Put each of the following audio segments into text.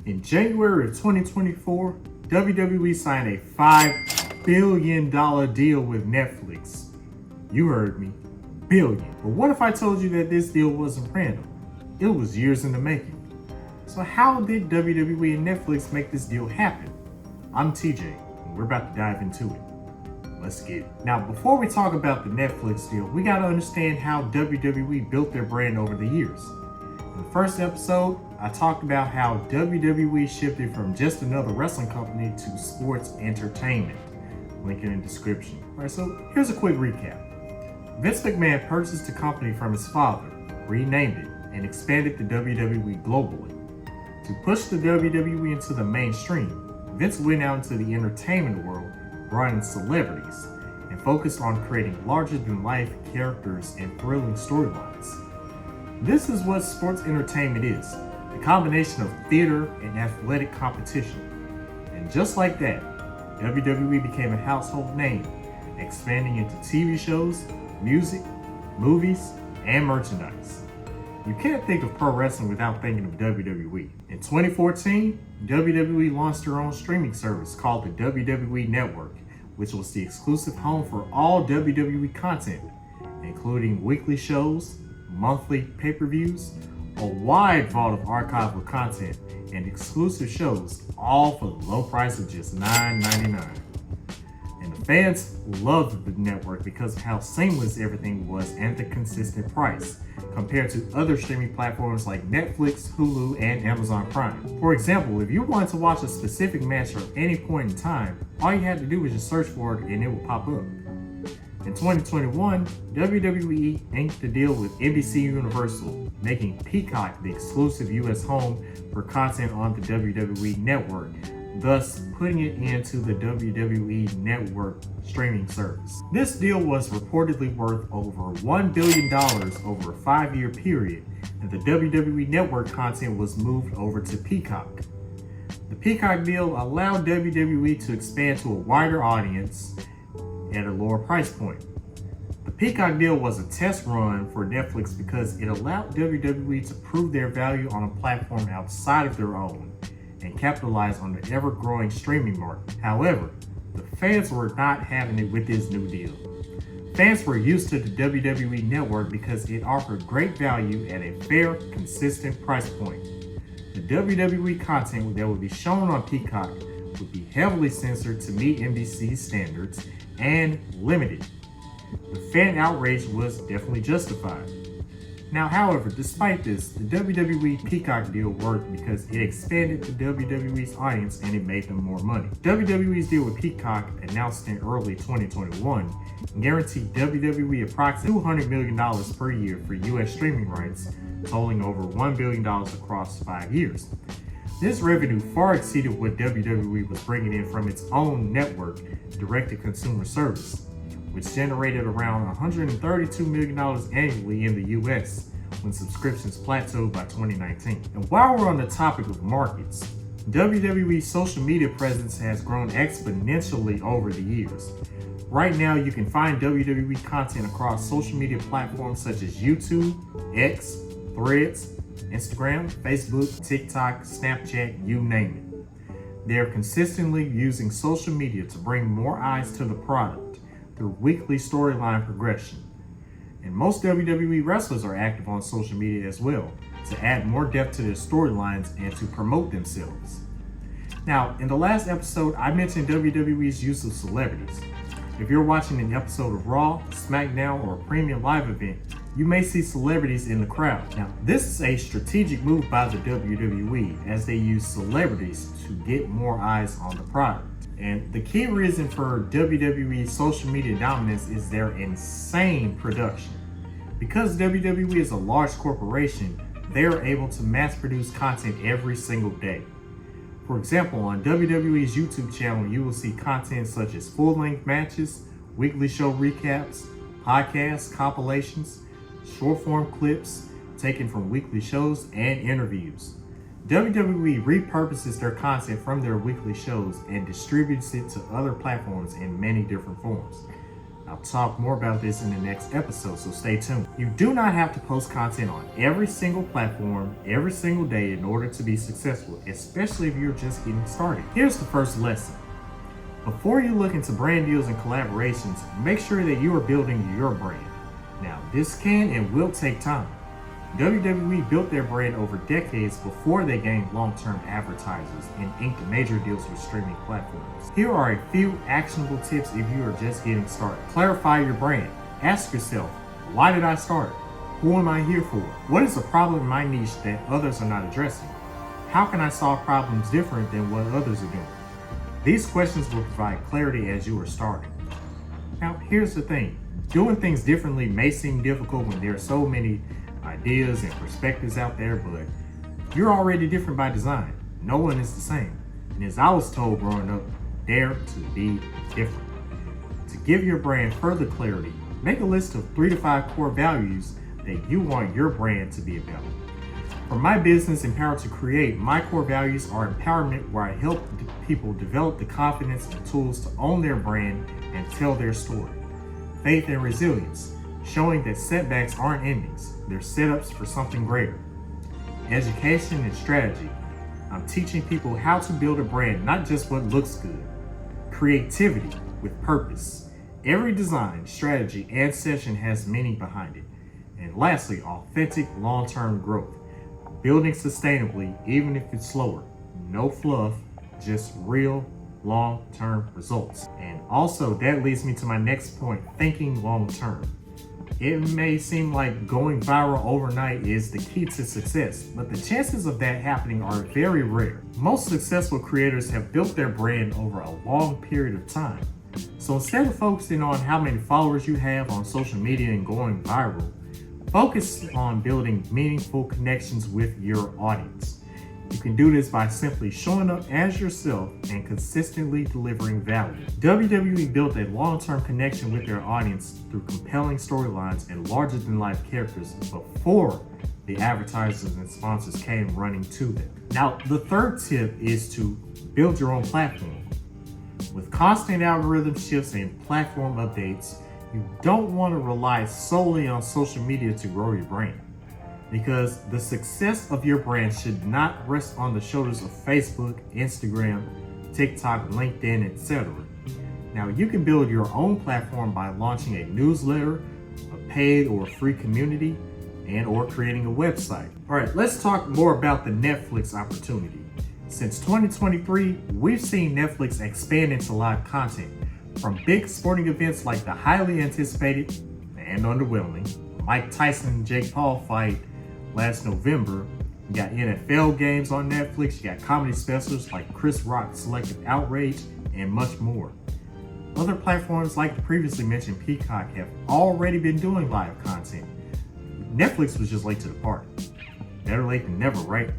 In January of 2024, WWE signed a $5 billion deal with Netflix. You heard me, billion. But what if I told you that this deal wasn't random? It was years in the making. So how did WWE and Netflix make this deal happen? I'm TJ, and we're about to dive into it. Let's get it. Now, before we talk about the Netflix deal, we gotta understand how WWE built their brand over the years. In the first episode, I talked about how WWE shifted from just another wrestling company to sports entertainment. Link in the description. Alright, so here's a quick recap. Vince McMahon purchased the company from his father, renamed it, and expanded the WWE globally. To push the WWE into the mainstream, Vince went out into the entertainment world, brought in celebrities, and focused on creating larger-than-life characters and thrilling storylines. This is what sports entertainment is, a combination of theater and athletic competition. And just like that, WWE became a household name, expanding into TV shows, music, movies, and merchandise. You can't think of pro wrestling without thinking of WWE. In 2014, WWE launched their own streaming service called the WWE Network, which was the exclusive home for all WWE content, including weekly shows, monthly pay-per-views, a wide vault of archival content, and exclusive shows, all for the low price of just $9.99. And the fans loved the network because of how seamless everything was and the consistent price, compared to other streaming platforms like Netflix, Hulu, and Amazon Prime. For example, if you wanted to watch a specific match at any point in time, all you had to do was just search for it and it would pop up. In 2021, WWE inked a deal with NBC Universal, making Peacock the exclusive US home for content on the WWE Network, thus putting it into the WWE Network streaming service. This deal was reportedly worth over $1 billion over a 5-year period, and the WWE Network content was moved over to Peacock. The Peacock deal allowed WWE to expand to a wider audience at a lower price point. The Peacock deal was a test run for Netflix because it allowed WWE to prove their value on a platform outside of their own and capitalize on the ever-growing streaming market. However, the fans were not having it with this new deal. Fans were used to the WWE Network because it offered great value at a fair, consistent price point. The WWE content that would be shown on Peacock would be heavily censored to meet NBC's standards and limited. The fan outrage was definitely justified. Now, however, despite this, the WWE Peacock deal worked because it expanded the WWE's audience and it made them more money. WWE's deal with Peacock, announced in early 2021, guaranteed WWE approximately $200 million per year for US streaming rights, totaling over $1 billion across 5 years. This revenue far exceeded what WWE was bringing in from its own network direct-to-consumer service, which generated around $132 million annually in the US when subscriptions plateaued by 2019. And while we're on the topic of markets, WWE's social media presence has grown exponentially over the years. Right now, you can find WWE content across social media platforms such as YouTube, X, Threads, Instagram, Facebook, TikTok, Snapchat, you name it. They are consistently using social media to bring more eyes to the product through weekly storyline progression. And most WWE wrestlers are active on social media as well to add more depth to their storylines and to promote themselves. Now, in the last episode, I mentioned WWE's use of celebrities. If you're watching an episode of Raw, SmackDown, or a premium live event, you may see celebrities in the crowd. Now, this is a strategic move by the WWE as they use celebrities to get more eyes on the product. And the key reason for WWE's social media dominance is their insane production. Because WWE is a large corporation, they are able to mass produce content every single day. For example, on WWE's YouTube channel, you will see content such as full-length matches, weekly show recaps, podcasts, compilations, short-form clips taken from weekly shows, and interviews. WWE repurposes their content from their weekly shows and distributes it to other platforms in many different forms. I'll talk more about this in the next episode, so stay tuned. You do not have to post content on every single platform every single day in order to be successful, especially if you're just getting started. Here's the first lesson. Before you look into brand deals and collaborations, make sure that you are building your brand. Now, this can and will take time. WWE built their brand over decades before they gained long-term advertisers and inked major deals with streaming platforms. Here are a few actionable tips if you are just getting started. Clarify your brand. Ask yourself, why did I start? Who am I here for? What is a problem in my niche that others are not addressing? How can I solve problems different than what others are doing? These questions will provide clarity as you are starting. Now, here's the thing. Doing things differently may seem difficult when there are so many ideas and perspectives out there, but you're already different by design. No one is the same. And as I was told growing up, dare to be different. To give your brand further clarity, make a list of 3 to 5 core values that you want your brand to be about. For my business, Empowered to Create, my core values are empowerment, where I help people develop the confidence and tools to own their brand and tell their story. Faith and resilience, showing that setbacks aren't endings, they're setups for something greater. Education and strategy, I'm teaching people how to build a brand, not just what looks good. Creativity with purpose. Every design, strategy, and session has meaning behind it. And lastly, authentic long-term growth. Building sustainably, even if it's slower. No fluff, just real long-term results. And also, that leads me to my next point, thinking long-term. It may seem like going viral overnight is the key to success, but the chances of that happening are very rare. Most successful creators have built their brand over a long period of time. So instead of focusing on how many followers you have on social media and going viral, focus on building meaningful connections with your audience. You can do this by simply showing up as yourself and consistently delivering value. WWE built a long-term connection with their audience through compelling storylines and larger-than-life characters before the advertisers and sponsors came running to them. Now, the third tip is to build your own platform. With constant algorithm shifts and platform updates, you don't want to rely solely on social media to grow your brand, because the success of your brand should not rest on the shoulders of Facebook, Instagram, TikTok, LinkedIn, etc. Now, you can build your own platform by launching a newsletter, a paid or free community, and or creating a website. All right, let's talk more about the Netflix opportunity. Since 2023, we've seen Netflix expand into live content, from big sporting events like the highly anticipated and underwhelming Mike Tyson and Jake Paul fight last November. You got NFL games on Netflix, you got comedy specials like Chris Rock's Selective Outrage, and much more. Other platforms like the previously mentioned Peacock have already been doing live content. Netflix was just late to the party. Better late than never, right?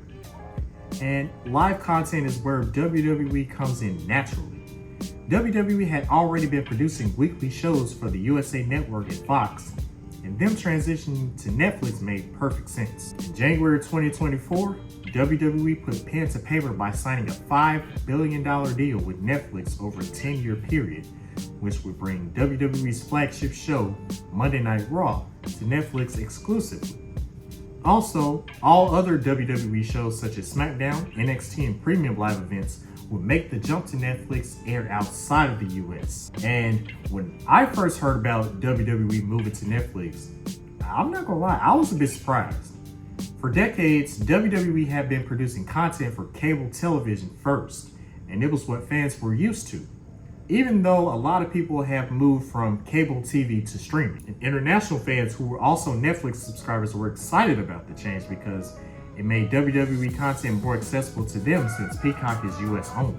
And live content is where WWE comes in naturally. WWE had already been producing weekly shows for the USA Network and Fox, and them transitioning to Netflix made perfect sense. In January 2024, WWE put pen to paper by signing a $5 billion deal with Netflix over a 10-year period, which would bring WWE's flagship show, Monday Night Raw, to Netflix exclusively. Also, all other WWE shows such as SmackDown, NXT, and premium live events would make the jump to Netflix aired outside of the US. And when I first heard about WWE moving to Netflix, I'm not gonna lie, I was a bit surprised. For decades, WWE had been producing content for cable television first, and it was what fans were used to, even though a lot of people have moved from cable TV to streaming. And international fans who were also Netflix subscribers were excited about the change because it made WWE content more accessible to them since Peacock is US only.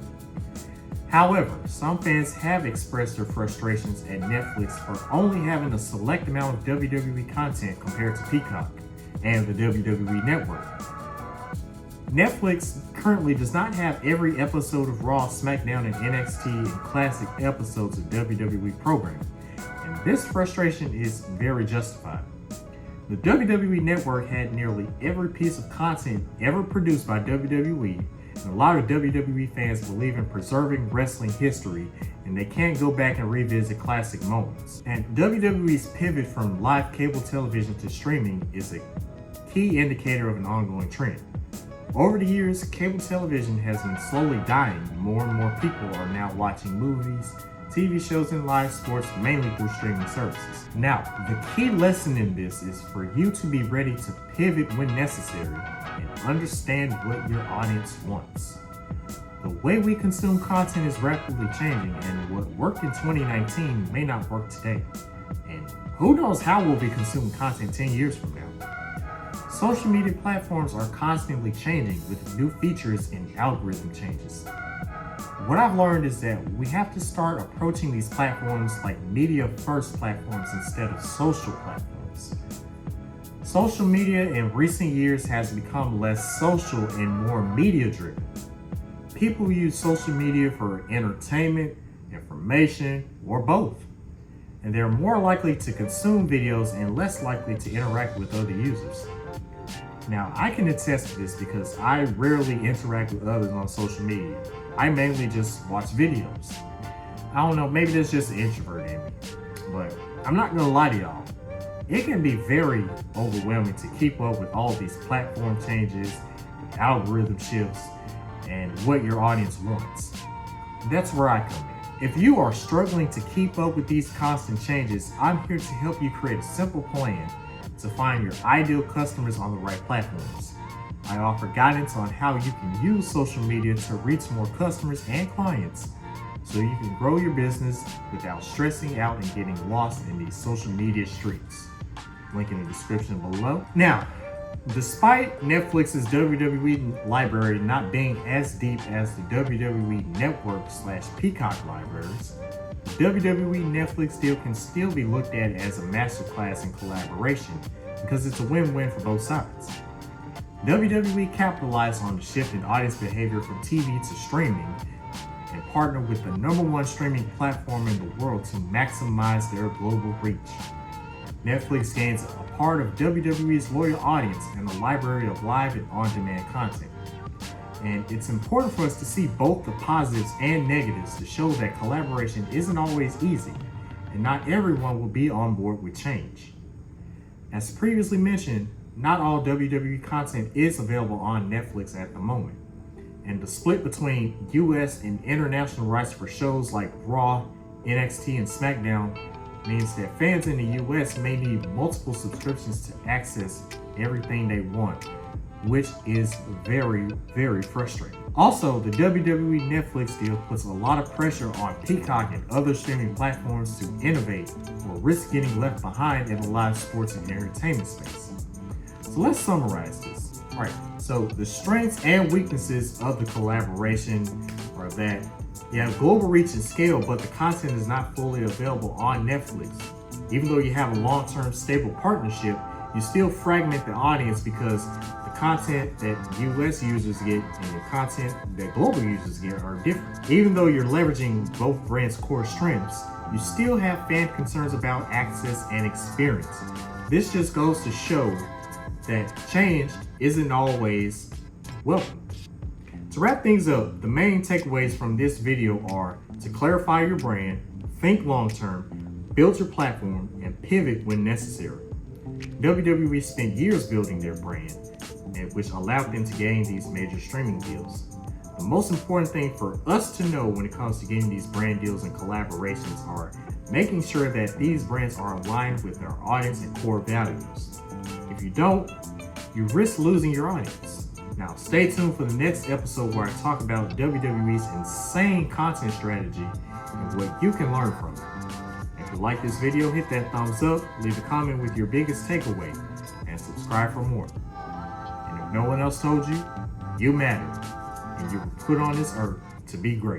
However, some fans have expressed their frustrations at Netflix for only having a select amount of WWE content compared to Peacock and the WWE Network. Netflix currently does not have every episode of Raw, SmackDown, and NXT and classic episodes of WWE programming, and this frustration is very justified. The WWE Network had nearly every piece of content ever produced by WWE, And a lot of WWE fans believe in preserving wrestling history, and they can't go back and revisit classic moments. And WWE's pivot from live cable television to streaming is a key indicator of an ongoing trend. Over the years, cable television has been slowly dying. More and more people are now watching movies, TV shows, and live sports mainly through streaming services. Now, the key lesson in this is for you to be ready to pivot when necessary and understand what your audience wants. The way we consume content is rapidly changing, and what worked in 2019 may not work today. And who knows how we'll be consuming content 10 years from now. Social media platforms are constantly changing with new features and algorithm changes. What I've learned is that we have to start approaching these platforms like media-first platforms instead of social platforms. Social media in recent years has become less social and more media-driven. People use social media for entertainment, information, or both. And they're more likely to consume videos and less likely to interact with other users. Now, I can attest to this because I rarely interact with others on social media. I mainly just watch videos. I don't know, maybe there's just an introvert in me. But I'm not gonna lie to y'all. It can be very overwhelming to keep up with all these platform changes, algorithm shifts, and what your audience wants. That's where I come in. If you are struggling to keep up with these constant changes, I'm here to help you create a simple plan to find your ideal customers on the right platforms. I offer guidance on how you can use social media to reach more customers and clients so you can grow your business without stressing out and getting lost in these social media streets. Link in the description below. Now, despite Netflix's WWE library not being as deep as the WWE Network/Peacock libraries, the WWE Netflix deal can still be looked at as a masterclass in collaboration because it's a win-win for both sides. WWE capitalized on the shift in audience behavior from TV to streaming and partnered with the #1 streaming platform in the world to maximize their global reach. Netflix gains a part of WWE's loyal audience and a library of live and on-demand content. And it's important for us to see both the positives and negatives to show that collaboration isn't always easy, and not everyone will be on board with change. As previously mentioned, not all WWE content is available on Netflix at the moment. And the split between US and international rights for shows like Raw, NXT, and SmackDown means that fans in the US may need multiple subscriptions to access everything they want, which is very, very frustrating. Also, the WWE Netflix deal puts a lot of pressure on Peacock and other streaming platforms to innovate or risk getting left behind in the live sports and entertainment space. So let's summarize this. All right, so the strengths and weaknesses of the collaboration are that you have global reach and scale, but the content is not fully available on Netflix. Even though you have a long-term stable partnership, you still fragment the audience because the content that US users get and the content that global users get are different. Even though you're leveraging both brands' core strengths, you still have fan concerns about access and experience. This just goes to show that change isn't always welcome. To wrap things up, the main takeaways from this video are to clarify your brand, think long-term, build your platform, and pivot when necessary. WWE spent years building their brand, which allowed them to gain these major streaming deals. The most important thing for us to know when it comes to getting these brand deals and collaborations are making sure that these brands are aligned with their audience and core values. If you don't, you risk losing your audience. Now, stay tuned for the next episode where I talk about WWE's insane content strategy and what you can learn from it. If you like this video, hit that thumbs up, leave a comment with your biggest takeaway, and subscribe for more. And if no one else told you, you matter, and you were put on this earth to be great.